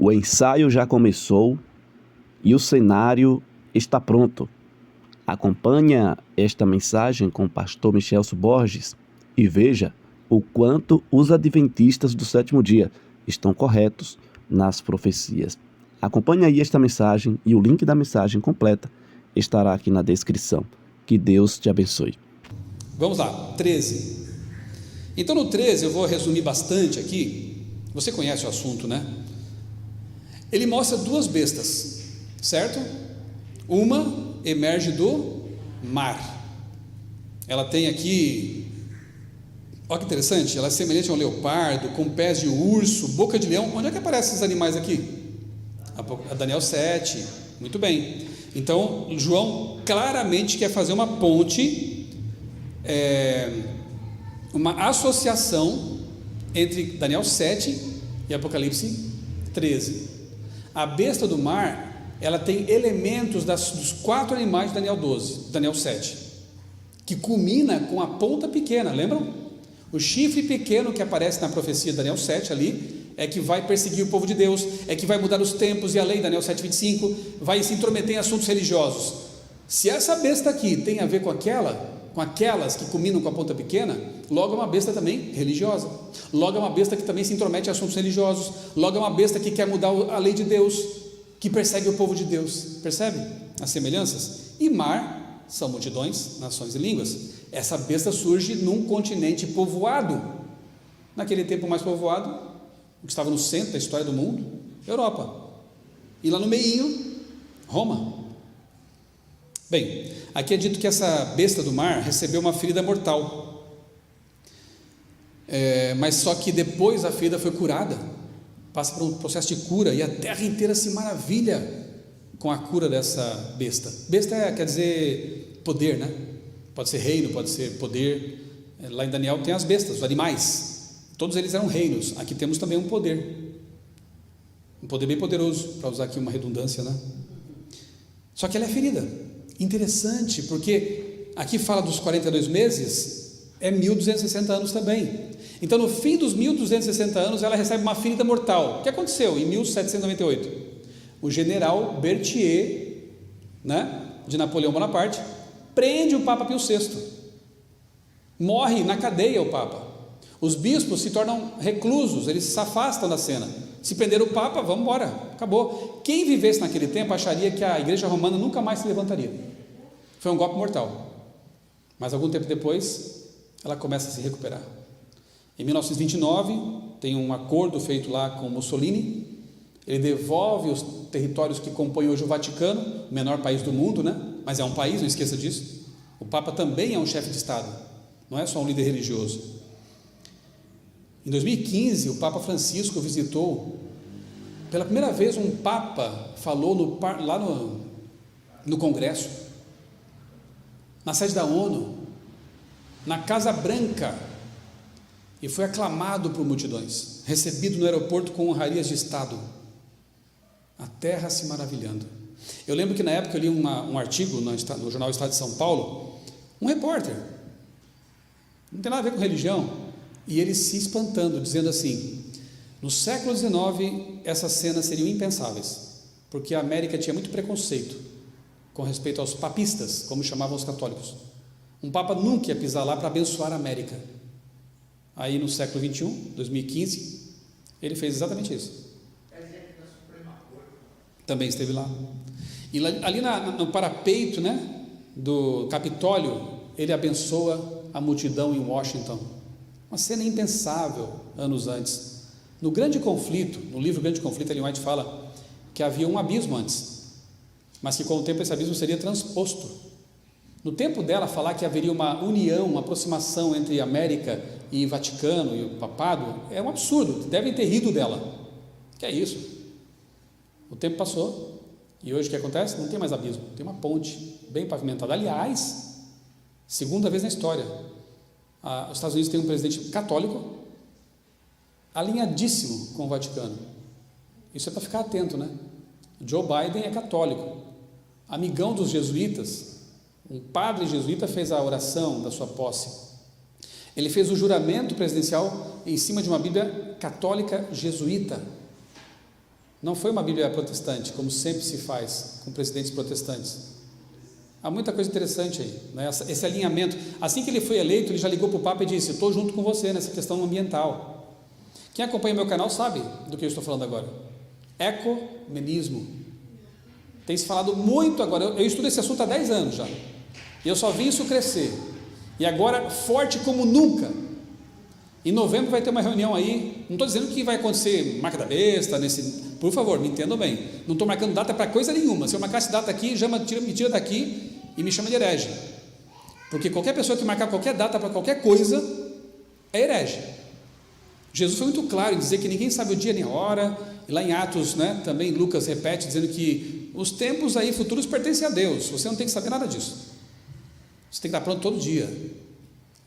O ensaio já começou e o cenário está pronto. Acompanhe esta mensagem com o pastor Michelso Borges e veja o quanto os adventistas do sétimo dia estão corretos nas profecias. Acompanhe aí esta mensagem e o link da mensagem completa estará aqui na descrição. Que Deus te abençoe. Vamos lá, 13. Então no 13 eu vou resumir bastante aqui. Você conhece o assunto, né? Ele mostra duas bestas, certo? Uma emerge do mar. Ela tem aqui, olha que interessante, ela é semelhante a um leopardo, com pés de urso, boca de leão. Onde é que aparecem esses animais aqui? A Daniel 7, muito bem. Então João claramente quer fazer uma ponte, uma associação entre Daniel 7 e Apocalipse 13. A besta do mar, ela tem elementos dos 4 animais de Daniel 12, Daniel 7, que culmina com a ponta pequena, lembram? O chifre pequeno que aparece na profecia de Daniel 7 ali, é que vai perseguir o povo de Deus, é que vai mudar os tempos e a lei, Daniel 7:25, vai se intrometer em assuntos religiosos. Se essa besta aqui tem a ver com aquelas que culminam com a ponta pequena, logo é uma besta também religiosa, logo é uma besta que também se intromete em assuntos religiosos, logo é uma besta que quer mudar a lei de Deus, que persegue o povo de Deus. Percebe as semelhanças? E mar são multidões, nações e línguas. Essa besta surge num continente povoado, naquele tempo mais povoado, o que estava no centro da história do mundo, Europa, e lá no meio, Roma. Bem, aqui é dito que essa besta do mar recebeu uma ferida mortal, mas só que depois a ferida foi curada, passa por um processo de cura, e a terra inteira se maravilha com a cura dessa besta. Besta quer dizer poder, né? Pode ser reino, pode ser poder. Lá em Daniel tem as bestas, os animais, todos eles eram reinos. Aqui temos também um poder bem poderoso, para usar aqui uma redundância, né? Só que ela é ferida. Interessante, porque aqui fala dos 42 meses, é 1260 anos também. Então no fim dos 1260 anos ela recebe uma ferida mortal. O que aconteceu em 1798? O general Berthier, né, de Napoleão Bonaparte, prende o Papa Pio VI, morre na cadeia o Papa. Os bispos se tornam reclusos, eles se afastam da cena. Se prender o Papa, vamos embora, acabou. Quem vivesse naquele tempo acharia que a Igreja Romana nunca mais se levantaria. Foi um golpe mortal. Mas algum tempo depois, ela começa a se recuperar. Em 1929, tem um acordo feito lá com Mussolini. Ele devolve os territórios que compõem hoje o Vaticano, o menor país do mundo, né? Mas é um país, não esqueça disso. O Papa também é um chefe de Estado, não é só um líder religioso. Em 2015, o Papa Francisco visitou, pela primeira vez um Papa falou lá no Congresso, na sede da ONU, na Casa Branca, e foi aclamado por multidões, recebido no aeroporto com honrarias de Estado, a terra se maravilhando. Eu lembro que na época eu li um artigo no jornal Estado de São Paulo, um repórter, não tem nada a ver com religião, e ele se espantando, dizendo assim: no século XIX essas cenas seriam impensáveis, porque a América tinha muito preconceito com respeito aos papistas, como chamavam os católicos. Um Papa nunca ia pisar lá para abençoar a América. Aí no século XXI, 2015, ele fez exatamente isso. Também esteve lá. E ali no parapeito, né, do Capitólio, ele abençoa a multidão em Washington. Uma cena impensável anos antes. No Grande Conflito, no livro Grande Conflito, Ellen White fala que havia um abismo antes, mas que com o tempo esse abismo seria transposto. No tempo dela falar que haveria uma união, uma aproximação entre América e Vaticano e o Papado, é um absurdo, devem ter rido dela. Que é isso? O tempo passou, e hoje o que acontece? Não tem mais abismo, tem uma ponte bem pavimentada. Aliás, segunda vez na história, os Estados Unidos têm um presidente católico, alinhadíssimo com o Vaticano. Isso é para ficar atento, né? Joe Biden é católico, amigão dos jesuítas. Um padre jesuíta fez a oração da sua posse. Ele fez o juramento presidencial em cima de uma Bíblia católica jesuíta. Não foi uma Bíblia protestante, como sempre se faz com presidentes protestantes. Há muita coisa interessante aí, né? Esse alinhamento. Assim que ele foi eleito, ele já ligou para o Papa e disse: estou junto com você nessa questão ambiental. Quem acompanha meu canal sabe do que eu estou falando agora. Ecumenismo. Tem se falado muito agora. Eu estudo esse assunto há 10 anos já. E eu só vi isso crescer. E agora, forte como nunca. Em novembro vai ter uma reunião aí. Não estou dizendo que vai acontecer marca da besta, por favor, me entendam bem. Não estou marcando data para coisa nenhuma. Se eu marcasse data aqui, já me tira daqui e me chama de herege. Porque qualquer pessoa que marcar qualquer data para qualquer coisa é herege. Jesus foi muito claro em dizer que ninguém sabe o dia nem a hora. E lá em Atos, né, também Lucas repete, dizendo que os tempos aí futuros pertencem a Deus. Você não tem que saber nada disso. Você tem que estar pronto todo dia.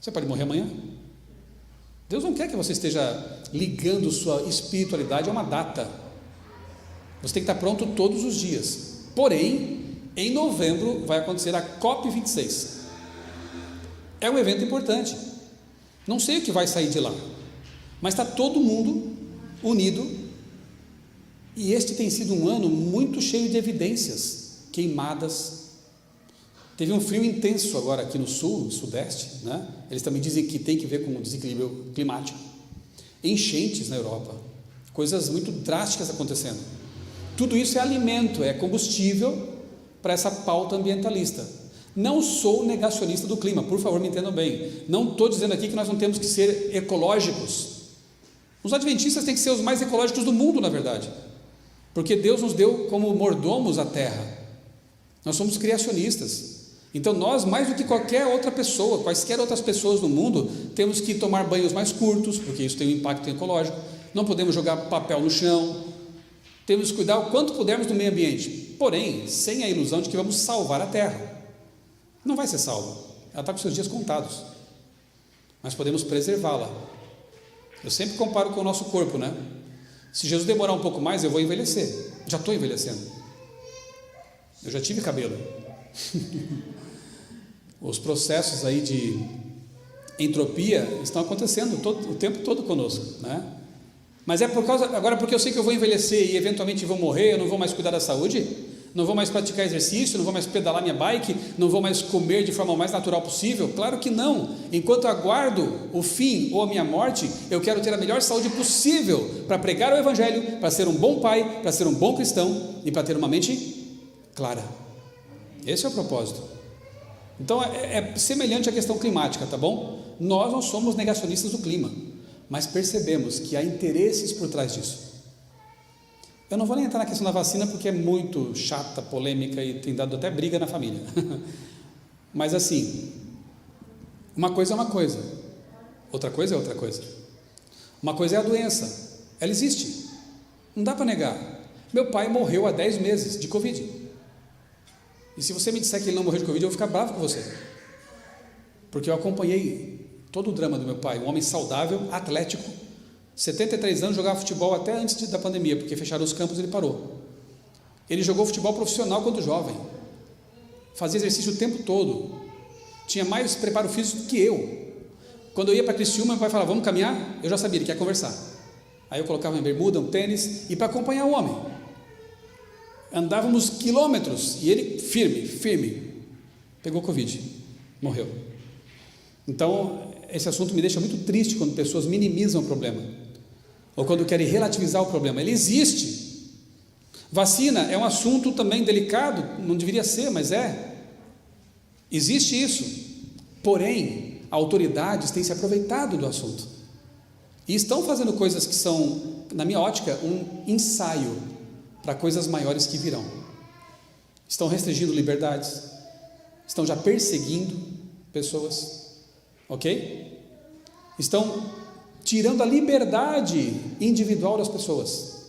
Você pode morrer amanhã. Deus não quer que você esteja ligando sua espiritualidade a uma data. Você tem que estar pronto todos os dias. Porém, em novembro vai acontecer a COP26. É um evento importante. Não sei o que vai sair de lá, mas está todo mundo unido. E este tem sido um ano muito cheio de evidências, queimadas. Teve um frio intenso agora aqui no sul, no sudeste, né? Eles também dizem que tem que ver com o desequilíbrio climático. Enchentes na Europa, coisas muito drásticas acontecendo. Tudo isso é alimento, é combustível para essa pauta ambientalista. Não sou negacionista do clima, por favor, me entendam bem. Não estou dizendo aqui que nós não temos que ser ecológicos. Os adventistas têm que ser os mais ecológicos do mundo, na verdade, porque Deus nos deu como mordomos a terra. Nós somos criacionistas. Então nós, mais do que qualquer outra pessoa, quaisquer outras pessoas no mundo, temos que tomar banhos mais curtos, porque isso tem um impacto ecológico. Não podemos jogar papel no chão. Temos que cuidar o quanto pudermos do meio ambiente, porém sem a ilusão de que vamos salvar a terra. Não vai ser salva, ela está com seus dias contados, mas podemos preservá-la. Eu sempre comparo com o nosso corpo, né? Se Jesus demorar um pouco mais, eu vou envelhecer. Já estou envelhecendo. Eu já tive cabelo. Os processos aí de entropia estão acontecendo o tempo todo conosco, né? Mas é agora porque eu sei que eu vou envelhecer e eventualmente vou morrer, eu não vou mais cuidar da saúde, não vou mais praticar exercício, não vou mais pedalar minha bike, não vou mais comer de forma mais natural possível? Claro que não. Enquanto eu aguardo o fim ou a minha morte, eu quero ter a melhor saúde possível para pregar o evangelho, para ser um bom pai, para ser um bom cristão e para ter uma mente clara. Esse é o propósito. Então é semelhante à questão climática, tá bom? Nós não somos negacionistas do clima, mas percebemos que há interesses por trás disso. Eu não vou nem entrar na questão da vacina porque é muito chata, polêmica e tem dado até briga na família. Mas assim, uma coisa é uma coisa, outra coisa é outra coisa. Uma coisa é a doença, ela existe, não dá para negar. Meu pai morreu há 10 meses de Covid. E se você me disser que ele não morreu de Covid, eu vou ficar bravo com você. Porque eu acompanhei todo o drama do meu pai, um homem saudável, atlético, 73 anos, jogava futebol até antes da pandemia, porque fecharam os campos e ele parou. Ele jogou futebol profissional quando jovem, fazia exercício o tempo todo, tinha mais preparo físico do que eu. Quando eu ia para Criciúma, meu pai falava: vamos caminhar? Eu já sabia, ele quer conversar. Aí eu colocava uma bermuda, um tênis, e para acompanhar o homem, andávamos quilômetros, e ele firme, pegou Covid, morreu. Então, esse assunto me deixa muito triste quando pessoas minimizam o problema, ou quando querem relativizar o problema. Ele existe. Vacina é um assunto também delicado, não deveria ser, mas existe isso. Porém, autoridades têm se aproveitado do assunto, e estão fazendo coisas que são, na minha ótica, um ensaio para coisas maiores que virão. Estão restringindo liberdades, estão já perseguindo pessoas, ok? Estão tirando a liberdade individual das pessoas,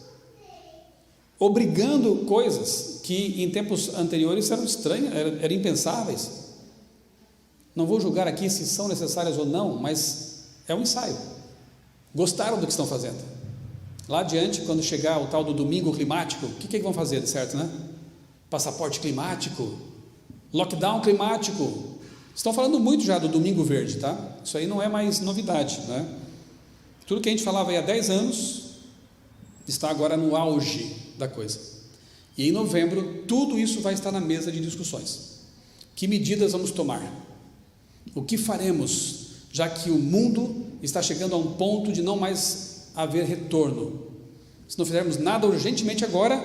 obrigando coisas que em tempos anteriores eram estranhas, eram impensáveis. Não vou julgar aqui se são necessárias ou não, mas é um ensaio. Gostaram do que estão fazendo. Lá adiante, quando chegar o tal do domingo climático, o que vão fazer, certo, né? Passaporte climático, lockdown climático. Estão falando muito já do domingo verde, tá? Isso aí não é mais novidade, né? Tudo que a gente falava aí há 10 anos está agora no auge. da coisa. E em novembro, tudo isso vai estar na mesa de discussões. Que medidas vamos tomar? O que faremos, já que o mundo está chegando a um ponto de não mais haver retorno? Se não fizermos nada urgentemente agora,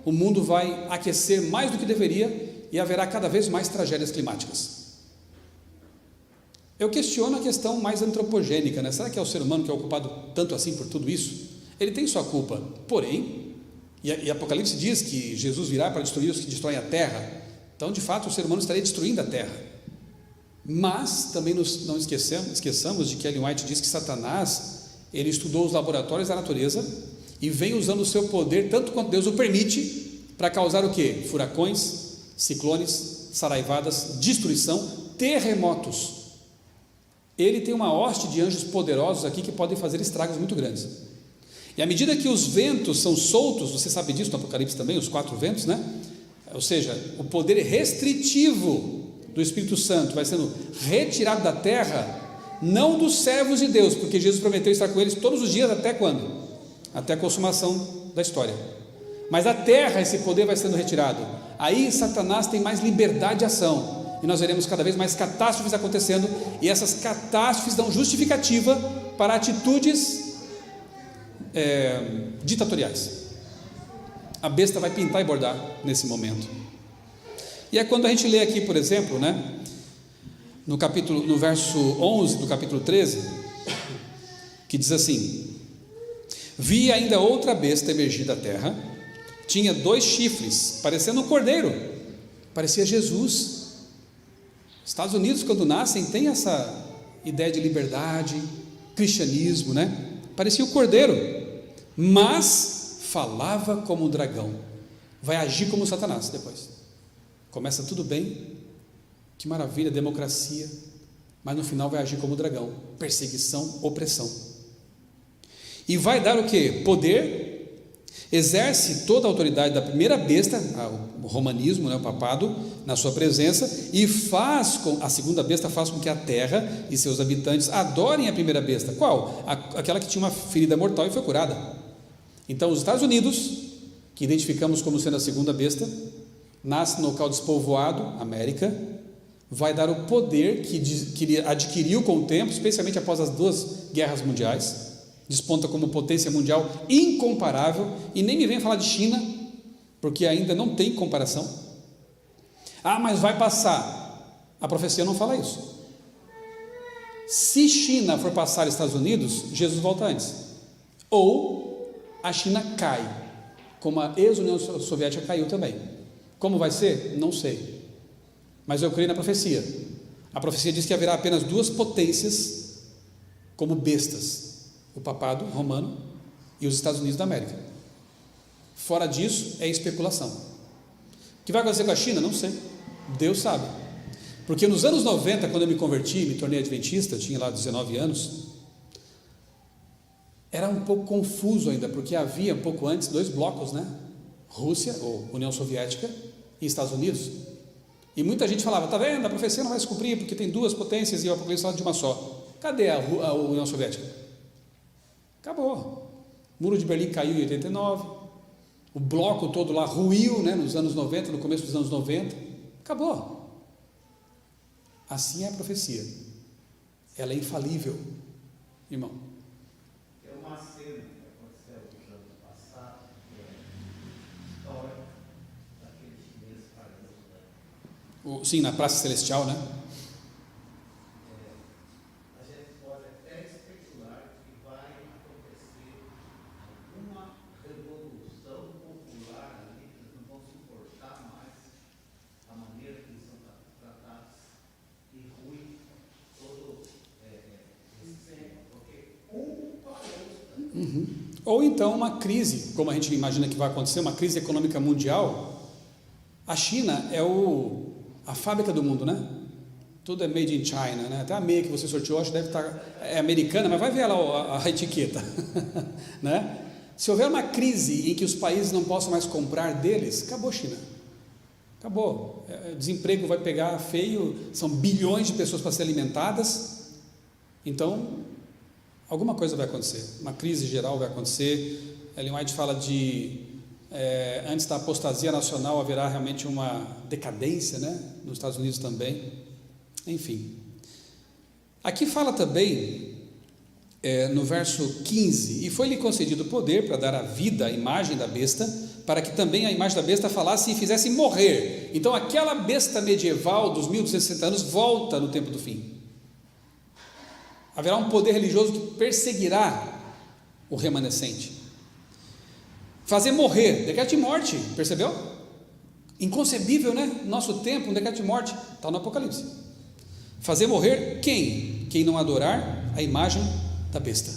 o mundo vai aquecer mais do que deveria e haverá cada vez mais tragédias climáticas. Eu questiono a questão mais antropogênica, né? Será que é o ser humano que é ocupado tanto assim por tudo isso? Ele tem sua culpa, porém, e Apocalipse diz que Jesus virá para destruir os que destroem a terra. Então, de fato, o ser humano estaria destruindo a terra. Mas também não esqueçamos de que Ellen White diz que Satanás, ele estudou os laboratórios da natureza e vem usando o seu poder, tanto quanto Deus o permite, para causar o quê? Furacões, ciclones, saraivadas, destruição, terremotos. Ele tem uma hoste de anjos poderosos aqui que podem fazer estragos muito grandes. E à medida que os ventos são soltos, você sabe disso no Apocalipse também, os 4 ventos, né? Ou seja, o poder restritivo do Espírito Santo vai sendo retirado da terra, não dos servos de Deus, porque Jesus prometeu estar com eles todos os dias, até quando? Até a consumação da história. Mas a terra, esse poder vai sendo retirado. Aí Satanás tem mais liberdade de ação. E nós veremos cada vez mais catástrofes acontecendo, e essas catástrofes dão justificativa para atitudes ditatoriais. A besta vai pintar e bordar nesse momento. E é quando a gente lê aqui, por exemplo, né, no verso 11 do capítulo 13, que diz assim: vi ainda outra besta emergir da terra, tinha 2 chifres, parecendo um cordeiro, parecia Jesus. Estados Unidos, quando nascem, tem essa ideia de liberdade, cristianismo, né? Parecia o cordeiro, mas falava como um dragão. Vai agir como Satanás depois. Começa tudo bem, que maravilha, democracia, mas no final vai agir como dragão, perseguição, opressão. E vai dar o que? Poder. Exerce toda a autoridade da primeira besta, o romanismo, né, o papado, na sua presença, e a segunda besta faz com que a terra e seus habitantes adorem a primeira besta. Qual? Aquela que tinha uma ferida mortal e foi curada. Então, os Estados Unidos, que identificamos como sendo a segunda besta, nasce no local despovoado, América, vai dar o poder que ele adquiriu com o tempo, especialmente após as 2 guerras mundiais. Desponta como potência mundial incomparável, e nem me venha falar de China, porque ainda não tem comparação. Mas vai passar. A profecia não fala isso. Se China for passar Estados Unidos, Jesus volta antes. Ou a China cai, como a ex-União Soviética caiu também. Como vai ser? Não sei. Mas eu creio na profecia. A profecia diz que haverá apenas 2 potências como bestas: o papado romano e os Estados Unidos da América. Fora disso, é especulação. O que vai acontecer com a China? Não sei. Deus sabe. Porque nos anos 90, quando eu me converti, me tornei adventista, eu tinha lá 19 anos, era um pouco confuso ainda, porque havia um pouco antes 2 blocos, né? Rússia, ou União Soviética, e Estados Unidos. E muita gente falava: tá vendo, a profecia não vai se cumprir, porque tem 2 potências e o Apocalipse fala de uma só. Cadê a União Soviética? Acabou. O Muro de Berlim caiu em 89, o bloco todo lá ruiu, né, nos anos 90, no começo dos anos 90, acabou. Assim é a profecia, ela é infalível, irmão. É uma cena que aconteceu nos anos passados, história daquele chinês famoso. Sim, na Praça Celestial, né? A gente pode até especular que vai acontecer alguma revolução popular ali, que eles não vão suportar mais a maneira que eles são tratados, e ruim todo esse sistema, porque parou. Ou então uma crise, como a gente imagina que vai acontecer, uma crise econômica mundial. A China é a fábrica do mundo, né? Tudo é made in China, né? Até a meia que você sorteou, acho que deve estar, é americana, mas vai ver lá a etiqueta, né? Se houver uma crise em que os países não possam mais comprar deles, acabou a China, acabou. Desemprego vai pegar feio, são bilhões de pessoas para ser alimentadas, então alguma coisa vai acontecer, uma crise geral vai acontecer. Ellen White fala de Antes da apostasia nacional haverá realmente uma decadência, né? Nos Estados Unidos também. Enfim. Aqui fala também, no verso 15: e foi-lhe concedido poder para dar a vida à imagem da besta, para que também a imagem da besta falasse e fizesse morrer. Então aquela besta medieval dos 1260 anos volta no tempo do fim. Haverá um poder religioso que perseguirá o remanescente. Fazer morrer, decreto de morte, percebeu? Inconcebível, né? Nosso tempo, um decreto de morte, está no Apocalipse. Fazer morrer quem? Quem não adorar a imagem da besta.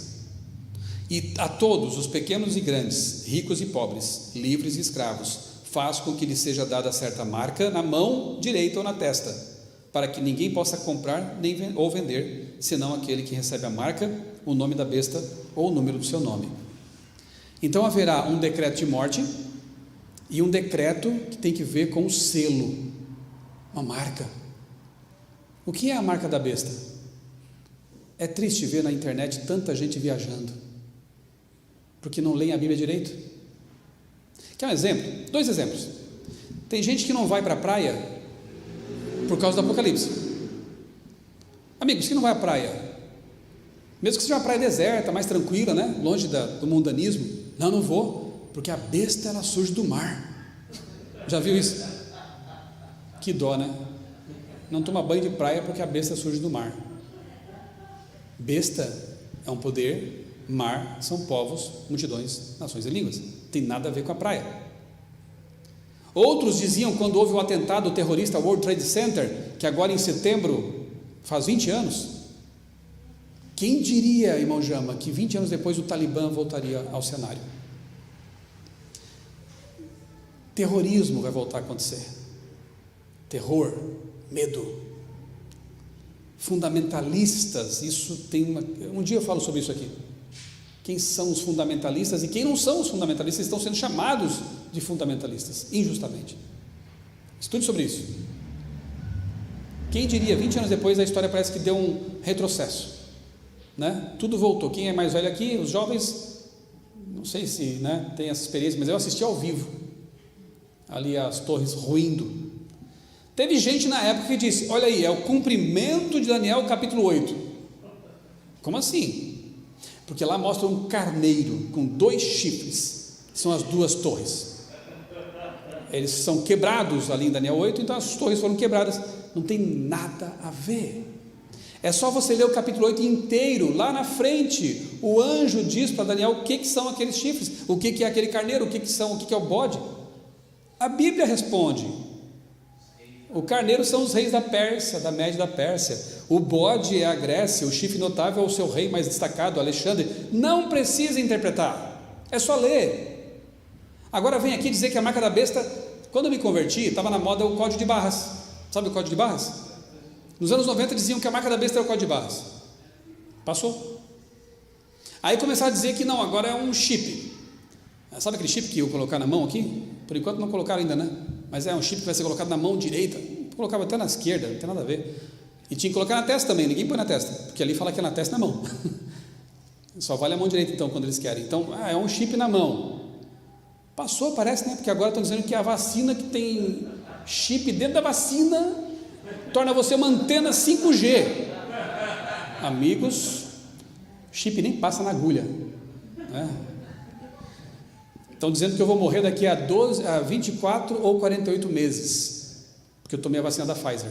E a todos, os pequenos e grandes, ricos e pobres, livres e escravos, faz com que lhe seja dada certa marca na mão direita ou na testa, para que ninguém possa comprar ou vender, senão aquele que recebe a marca, o nome da besta ou o número do seu nome. Então haverá um decreto de morte e um decreto que tem que ver com o selo, uma marca. O que é a marca da besta? É triste ver na internet tanta gente viajando, porque não leem a Bíblia direito. Quer um exemplo? 2 exemplos. Tem gente que não vai para a praia por causa do Apocalipse. Amigos, que não vai à praia, mesmo que seja uma praia deserta, mais tranquila, né? Longe do mundanismo, não vou, porque a besta ela surge do mar. Já viu isso? Que dó, né? Não toma banho de praia porque a besta surge do mar. Besta é um poder, mar são povos, multidões, nações e línguas. Tem nada a ver com a praia. Outros diziam, quando houve o atentado terrorista ao World Trade Center, que agora em setembro faz 20 anos, quem diria, irmão Jama, que 20 anos depois o Talibã voltaria ao cenário? Terrorismo vai voltar a acontecer. Terror, medo. Fundamentalistas, isso tem um dia eu falo sobre isso aqui. Quem são os fundamentalistas e quem não são os fundamentalistas estão sendo chamados de fundamentalistas, injustamente. Estude sobre isso. Quem diria, 20 anos depois a história parece que deu um retrocesso, né? Tudo voltou. Quem é mais velho aqui, os jovens, não sei se, né, tem essa experiência, mas eu assisti ao vivo, ali as torres ruindo. Teve gente na época que disse, olha aí, é o cumprimento de Daniel capítulo 8. Como assim? Porque lá mostra um carneiro com 2 chifres, são as 2 torres. Eles são quebrados ali em Daniel 8, então as torres foram quebradas. Não tem nada a ver. É só você ler o capítulo 8 inteiro, lá na frente, o anjo diz para Daniel o que são aqueles chifres, o que é aquele carneiro, o que é o bode. A Bíblia responde. O carneiro são os reis da Pérsia, da Média da Pérsia. O bode é a Grécia, o chifre notável é o seu rei mais destacado, Alexandre. Não precisa interpretar, é só ler. Agora vem aqui dizer que a marca da besta, quando eu me converti, estava na moda o código de barras. Sabe o código de barras? Nos anos 90 diziam que a marca da besta era o código de barras. Passou. Aí começaram a dizer que não, agora é um chip. Sabe aquele chip que eu colocar na mão aqui? Por enquanto não colocaram ainda, né? Mas é um chip que vai ser colocado na mão direita. Eu colocava até na esquerda, não tem nada a ver. E tinha que colocar na testa também, ninguém põe na testa, porque ali fala que é na testa e na mão. Só vale a mão direita então, quando eles querem. Então, é um chip na mão. Passou, parece, né? Porque agora estão dizendo que a vacina que tem chip dentro da vacina torna você uma antena 5G. Amigos, chip nem passa na agulha, né? Estão dizendo que eu vou morrer daqui a 24 ou 48 meses, porque eu tomei a vacina da Pfizer.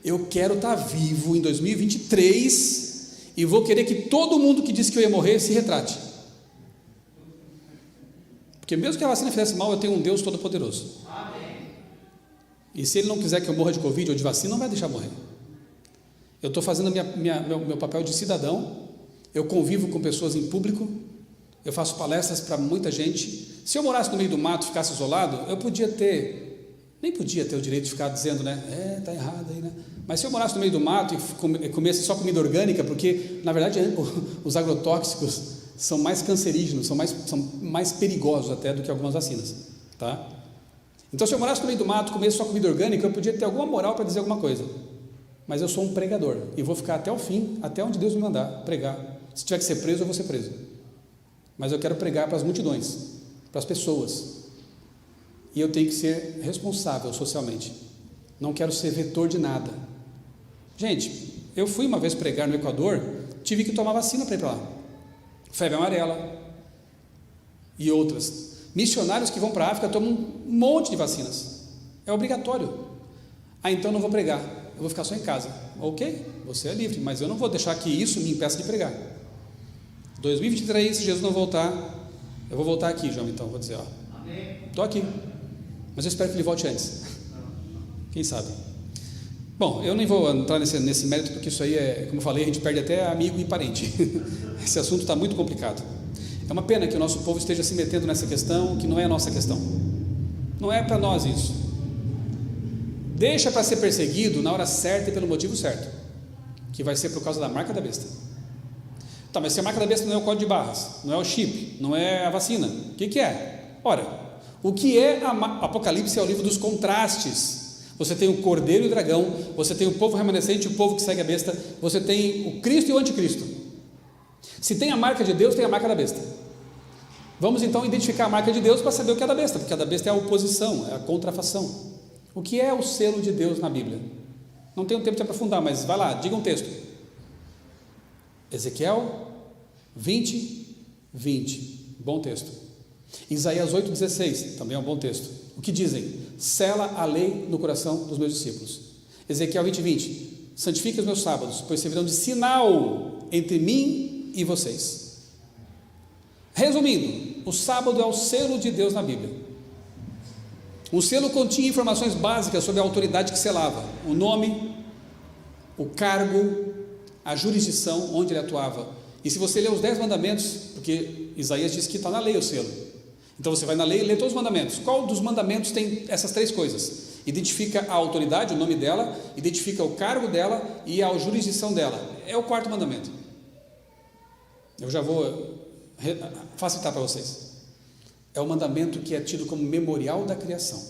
Eu quero estar vivo em 2023 e vou querer que todo mundo que disse que eu ia morrer se retrate. Porque mesmo que a vacina fizesse mal, eu tenho um Deus todo-poderoso. E se Ele não quiser que eu morra de Covid ou de vacina, não vai deixar morrer. Eu estou fazendo meu papel de cidadão, eu convivo com pessoas em público, eu faço palestras para muita gente. Se eu morasse no meio do mato e ficasse isolado, eu nem podia ter o direito de ficar dizendo, né, está errado aí, né? Mas se eu morasse no meio do mato e comesse só comida orgânica, porque na verdade os agrotóxicos são mais cancerígenos, são mais perigosos até do que algumas vacinas, tá? Então se eu morasse no meio do mato e comesse só comida orgânica, eu podia ter alguma moral para dizer alguma coisa. Mas eu sou um pregador e vou ficar até o fim, até onde Deus me mandar pregar. Se tiver que ser preso, eu vou ser preso. Mas eu quero pregar para as multidões, para as pessoas. E eu tenho que ser responsável socialmente. Não quero ser vetor de nada. Gente, eu fui uma vez pregar no Equador, tive que tomar vacina para ir para lá. Febre amarela e outras. Missionários que vão para a África tomam um monte de vacinas. É obrigatório. Então eu não vou pregar, eu vou ficar só em casa. Ok, você é livre, mas eu não vou deixar que isso me impeça de pregar. 2023, se Jesus não voltar, eu vou voltar aqui, João, então, vou dizer, estou aqui, mas eu espero que ele volte antes. Quem sabe? Bom, eu nem vou entrar nesse mérito, porque isso aí é, como eu falei, a gente perde até amigo e parente. Esse assunto está muito complicado. É uma pena que o nosso povo esteja se metendo nessa questão, que não é a nossa questão. Não é para nós isso. Deixa para ser perseguido na hora certa e pelo motivo certo, que vai ser por causa da marca da besta. Tá, mas se a marca da besta não é o código de barras, não é o chip, não é a vacina, o que é? Ora, o que é Apocalipse? É o livro dos contrastes. Você tem o cordeiro e o dragão, você tem o povo remanescente, o povo que segue a besta, você tem o Cristo e o anticristo. Se tem a marca de Deus, tem a marca da besta. Vamos então identificar a marca de Deus para saber o que é da besta, porque a da besta é a oposição, é a contrafação. O que é o selo de Deus na Bíblia? Não tenho tempo de aprofundar, mas vai lá, diga um texto. Ezequiel 20, 20, bom texto. Isaías 8,16, também é um bom texto. O que dizem? Sela a lei no coração dos meus discípulos. Ezequiel 20, 20, santifique os meus sábados, pois servirão de sinal entre mim e vocês. Resumindo, o sábado é o selo de Deus na Bíblia. O selo continha informações básicas sobre a autoridade que selava, o nome, o cargo, a jurisdição onde ele atuava. E se você ler os 10 mandamentos, porque Isaías diz que está na lei o selo, então você vai na lei e lê todos os mandamentos. Qual dos mandamentos tem essas 3 coisas? Identifica a autoridade, o nome dela, identifica o cargo dela e a jurisdição dela. É o 4º mandamento. Eu já vou facilitar para vocês. É o mandamento que é tido como memorial da criação.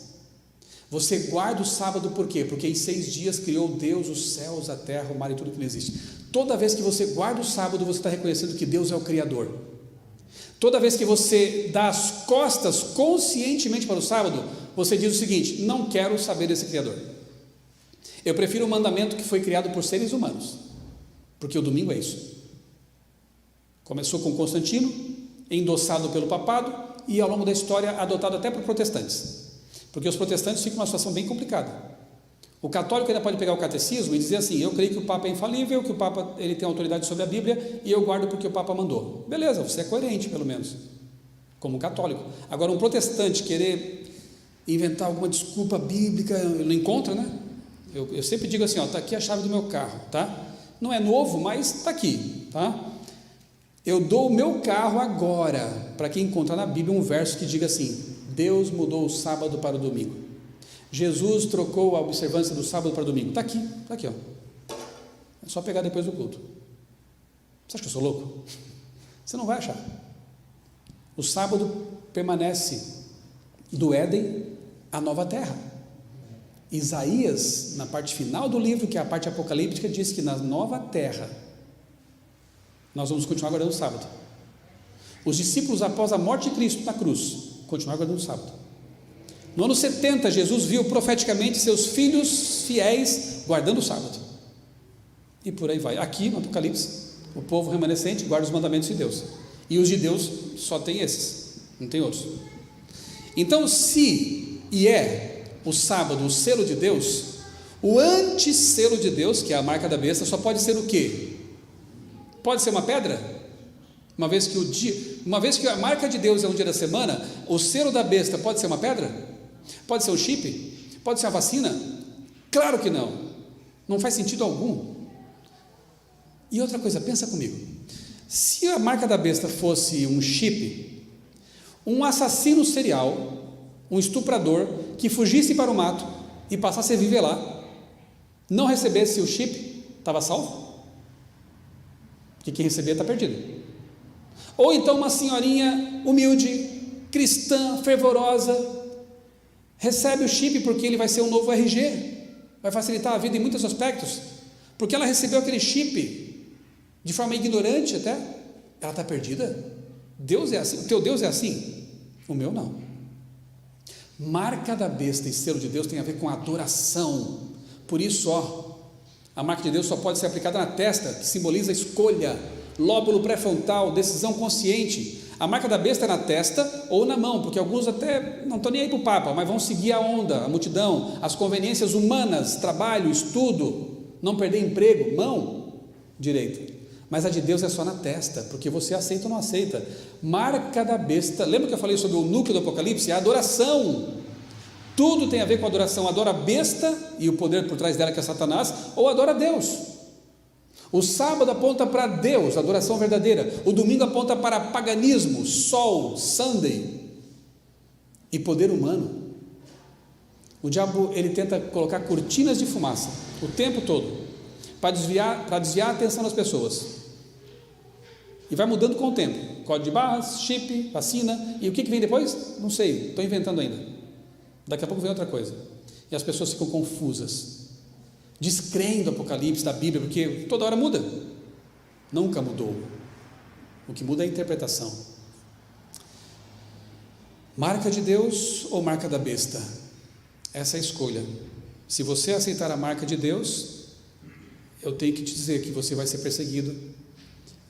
Você guarda o sábado por quê? Porque em 6 dias criou Deus os céus, a terra, o mar e tudo que existe. Toda vez que você guarda o sábado, você está reconhecendo que Deus é o Criador. Toda vez que você dá as costas conscientemente para o sábado, você diz o seguinte: não quero saber desse Criador. Eu prefiro o mandamento que foi criado por seres humanos, porque o domingo é isso. Começou com Constantino, endossado pelo papado e ao longo da história adotado até por protestantes, porque os protestantes ficam numa situação bem complicada. O católico ainda pode pegar o catecismo e dizer assim: eu creio que o Papa é infalível, que o Papa ele tem autoridade sobre a Bíblia e eu guardo porque o Papa mandou. Beleza, você é coerente pelo menos, como católico. Agora um protestante querer inventar alguma desculpa bíblica, não encontra, né? Eu sempre digo assim, está aqui a chave do meu carro, tá? Não é novo, mas está aqui, tá? Eu dou o meu carro agora para quem encontrar na Bíblia um verso que diga assim: Deus mudou o sábado para o domingo. Jesus trocou a observância do sábado para o domingo. Está aqui, ó. É só pegar depois do culto. Você acha que eu sou louco? Você não vai achar. O sábado permanece do Éden à nova terra. Isaías, na parte final do livro, que é a parte apocalíptica, diz que na nova terra nós vamos continuar guardando o sábado. Os discípulos, após a morte de Cristo na cruz, continuaram guardando o sábado. No ano 70, Jesus viu profeticamente seus filhos fiéis guardando o sábado. E por aí vai. Aqui no Apocalipse, o povo remanescente guarda os mandamentos de Deus. E os de Deus só tem esses, não tem outros. Então, se e é o sábado o selo de Deus, o antisselo de Deus, que é a marca da besta, só pode ser o quê? Pode ser uma pedra? Uma vez que a marca de Deus é um dia da semana, o selo da besta pode ser uma pedra? Pode ser um chip? Pode ser uma vacina? Claro que não. Não faz sentido algum. E outra coisa, pensa comigo. Se a marca da besta fosse um chip, um assassino serial, um estuprador que fugisse para o mato e passasse a viver lá, não recebesse o chip, estava salvo? Porque quem receber está perdido. Ou então uma senhorinha humilde, cristã, fervorosa, recebe o chip porque ele vai ser um novo RG, vai facilitar a vida em muitos aspectos, porque ela recebeu aquele chip de forma ignorante até, ela está perdida. Deus é assim, o teu Deus é assim. O meu não. Marca da besta e selo de Deus tem a ver com adoração. Por isso, a marca de Deus só pode ser aplicada na testa, que simboliza escolha, lóbulo pré-frontal, decisão consciente. A marca da besta é na testa ou na mão, porque alguns até não estão nem aí para o Papa, mas vão seguir a onda, a multidão, as conveniências humanas, trabalho, estudo, não perder emprego, mão direita. Mas a de Deus é só na testa, porque você aceita ou não aceita. Marca da besta, lembra que eu falei sobre o núcleo do Apocalipse? É a adoração. Tudo tem a ver com adoração. Adora a besta e o poder por trás dela, que é Satanás, ou adora a Deus. O sábado aponta para Deus, adoração verdadeira. O domingo aponta para paganismo, sol, Sunday e poder humano. O diabo, ele tenta colocar cortinas de fumaça o tempo todo para desviar a atenção das pessoas. E vai mudando com o tempo. Código de barras, chip, vacina. E o que vem depois? Não sei, estou inventando ainda. Daqui a pouco vem outra coisa. E as pessoas ficam confusas, descrendo o Apocalipse da Bíblia, porque toda hora muda. Nunca mudou. O que muda é a interpretação. Marca de Deus ou marca da besta? Essa é a escolha. Se você aceitar a marca de Deus, eu tenho que te dizer que você vai ser perseguido.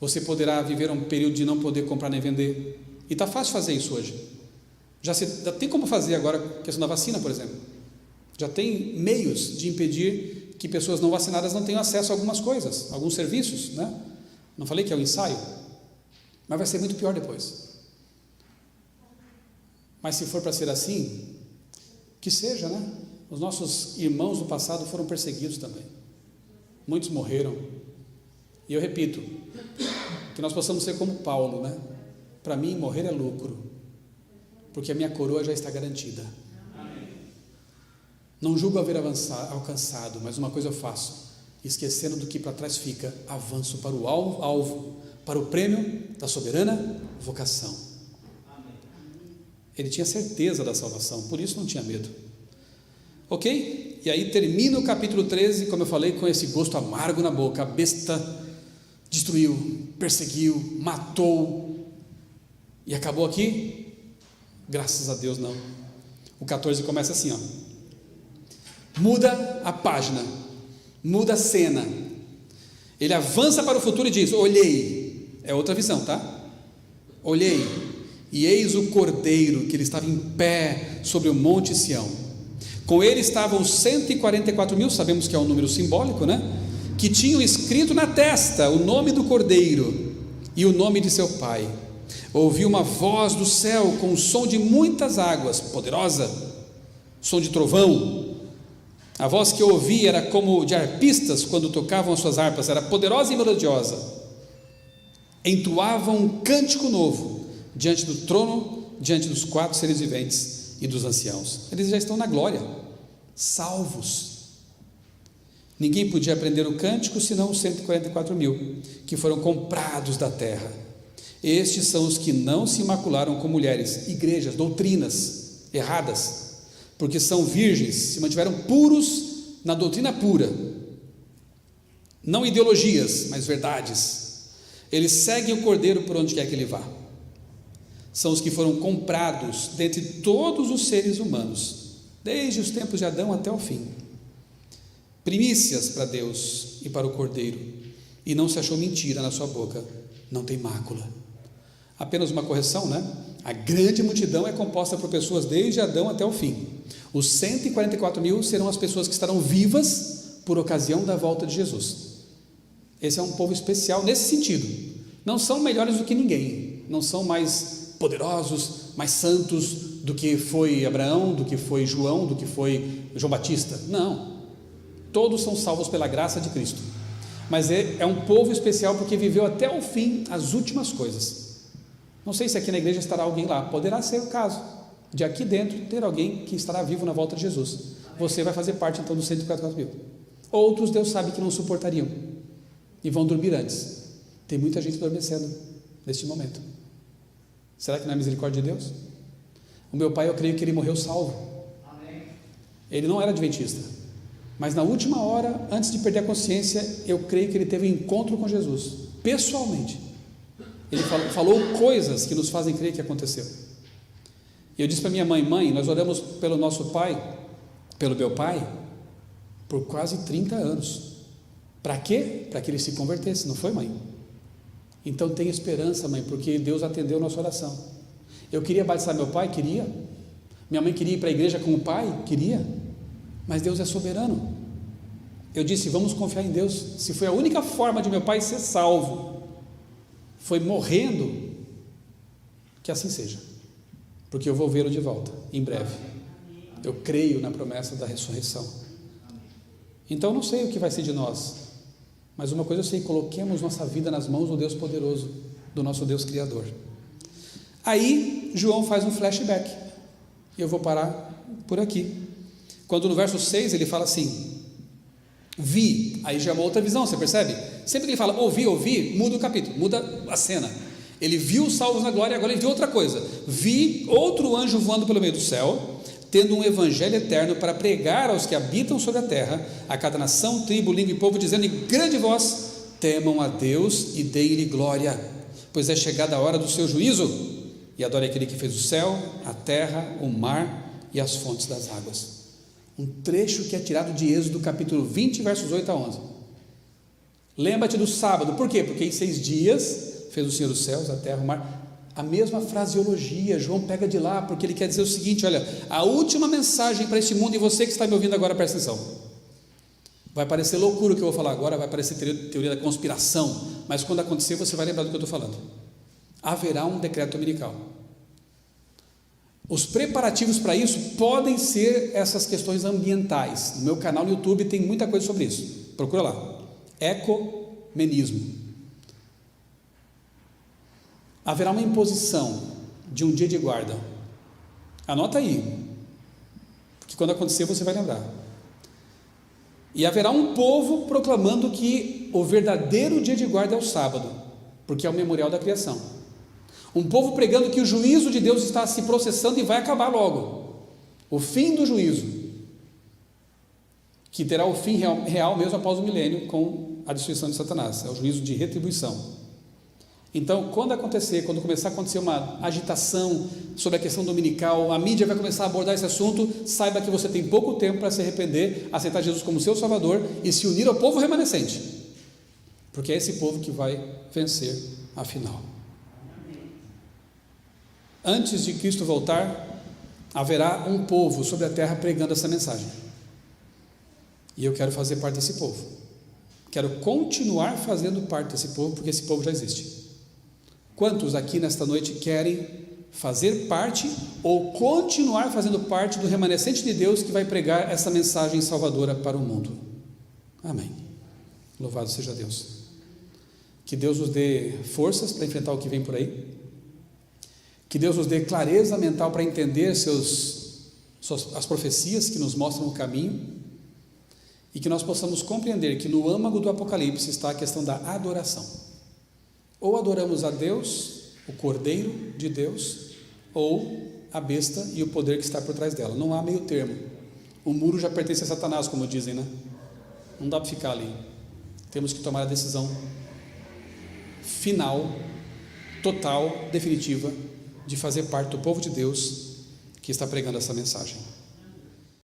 Você poderá viver um período de não poder comprar nem vender. E está fácil fazer isso hoje. Já tem como fazer agora a questão da vacina, por exemplo. Já tem meios de impedir que pessoas não vacinadas não tenham acesso a algumas coisas, alguns serviços, né? Não falei que é o ensaio, mas vai ser muito pior depois. Mas se for para ser assim, que seja, né? Os nossos irmãos do passado foram perseguidos também. Muitos morreram. E eu repito, que nós possamos ser como Paulo, né? Para mim, morrer é lucro, porque a minha coroa já está garantida. Não julgo haver alcançado, mas uma coisa eu faço, esquecendo do que para trás fica, avanço para o alvo, para o prêmio da soberana vocação. Ele tinha certeza da salvação, por isso não tinha medo. Ok? E aí termina o capítulo 13, como eu falei, com esse gosto amargo na boca. A besta destruiu, perseguiu, matou, e acabou aqui? Graças a Deus não. O 14 começa assim, muda a página, muda a cena. Ele avança para o futuro e diz: olhei, é outra visão, tá? Olhei, e eis o Cordeiro, que ele estava em pé sobre o monte Sião. Com ele estavam os 144 mil, sabemos que é um número simbólico, né? Que tinham escrito na testa o nome do Cordeiro e o nome de seu pai. Ouvi uma voz do céu com o som de muitas águas, poderosa, som de trovão. A voz que eu ouvi era como de arpistas quando tocavam as suas harpas, era poderosa e melodiosa. Entoavam um cântico novo diante do trono, diante dos 4 seres viventes e dos anciãos. Eles já estão na glória, salvos. Ninguém podia aprender o cântico senão os 144 mil que foram comprados da terra. Estes são os que não se imacularam com mulheres, igrejas, doutrinas erradas, porque são virgens, se mantiveram puros na doutrina pura, não ideologias, mas verdades. Eles seguem o Cordeiro por onde quer que ele vá. São os que foram comprados dentre todos os seres humanos, desde os tempos de Adão até o fim. Primícias para Deus e para o Cordeiro, e não se achou mentira na sua boca, não tem mácula. Apenas uma correção, né? A grande multidão é composta por pessoas desde Adão até o fim. Os 144 mil serão as pessoas que estarão vivas por ocasião da volta de Jesus. Esse é um povo especial nesse sentido. Não são melhores do que ninguém, não são mais poderosos, mais santos do que foi Abraão, do que foi João, do que foi João Batista. Não, todos são salvos pela graça de Cristo, mas é um povo especial porque viveu até o fim as últimas coisas. Não sei se aqui na igreja estará alguém lá, poderá ser o caso de aqui dentro ter alguém que estará vivo na volta de Jesus. Você vai fazer parte então dos 144 mil. Outros Deus sabe que não suportariam e vão dormir antes. Tem muita gente adormecendo neste momento. Será que não é misericórdia de Deus? O meu pai, eu creio que ele morreu salvo. Ele não era adventista, mas na última hora, antes de perder a consciência, eu creio que ele teve um encontro com Jesus, pessoalmente. Ele falou coisas que nos fazem crer que aconteceu. E eu disse para minha mãe: mãe, nós oramos pelo nosso pai, pelo meu pai, por quase 30 anos. Para quê? Para que ele se convertesse, não foi, mãe? Então tenha esperança, mãe, porque Deus atendeu a nossa oração. Eu queria batizar meu pai? Queria. Minha mãe queria ir para a igreja com o pai? Queria. Mas Deus é soberano. Eu disse: vamos confiar em Deus. Se foi a única forma de meu pai ser salvo, foi morrendo, que assim seja, porque eu vou vê-lo de volta em breve. Eu creio na promessa da ressurreição. Então eu não sei o que vai ser de nós, mas uma coisa eu sei: coloquemos nossa vida nas mãos do Deus poderoso, do nosso Deus Criador. Aí João faz um flashback, e eu vou parar por aqui, quando no verso 6 ele fala assim: vi, aí já é uma outra visão, você percebe? Sempre que ele fala ouvi, muda o capítulo, muda a cena. Ele viu os salvos na glória, agora ele viu outra coisa. Vi outro anjo voando pelo meio do céu, tendo um evangelho eterno para pregar aos que habitam sobre a terra, a cada nação, tribo, língua e povo, dizendo em grande voz: temam a Deus e deem-lhe glória, pois é chegada a hora do seu juízo, e adore aquele que fez o céu, a terra, o mar e as fontes das águas. Um trecho que é tirado de Êxodo capítulo 20, versos 8 a 11. Lembra-te do sábado. Por quê? Porque em 6 dias fez o Senhor os céus, a terra, o mar. A mesma fraseologia, João pega de lá, porque ele quer dizer o seguinte: olha, a última mensagem para este mundo, e você que está me ouvindo agora, presta atenção. Vai parecer loucura o que eu vou falar agora, vai parecer teoria da conspiração, mas quando acontecer você vai lembrar do que eu estou falando. Haverá um decreto dominical. Os preparativos para isso podem ser essas questões ambientais. No meu canal no YouTube tem muita coisa sobre isso, procura lá, ecumenismo. Haverá uma imposição de um dia de guarda, anota aí, porque quando acontecer você vai lembrar. E haverá um povo proclamando que o verdadeiro dia de guarda é o sábado, porque é o memorial da criação. Um povo pregando que o juízo de Deus está se processando e vai acabar logo. O fim do juízo, que terá o fim real mesmo após o milênio, com a destruição de Satanás. É o juízo de retribuição. Então, quando começar a acontecer uma agitação sobre a questão dominical, a mídia vai começar a abordar esse assunto, saiba que você tem pouco tempo para se arrepender, aceitar Jesus como seu Salvador e se unir ao povo remanescente, porque é esse povo que vai vencer afinal. Antes de Cristo voltar, haverá um povo sobre a terra pregando essa mensagem, e eu quero fazer parte desse povo, quero continuar fazendo parte desse povo, porque esse povo já existe. Quantos aqui nesta noite querem fazer parte ou continuar fazendo parte do remanescente de Deus que vai pregar essa mensagem salvadora para o mundo? Amém. Louvado seja Deus. Que Deus nos dê forças para enfrentar o que vem por aí. Que Deus nos dê clareza mental para entender as profecias que nos mostram o caminho, e que nós possamos compreender que no âmago do Apocalipse está a questão da adoração. Ou adoramos a Deus, o Cordeiro de Deus, ou a besta e o poder que está por trás dela. Não há meio termo. O muro já pertence a Satanás, como dizem, né? Não dá para ficar ali. Temos que tomar a decisão final, total, definitiva, de fazer parte do povo de Deus que está pregando essa mensagem.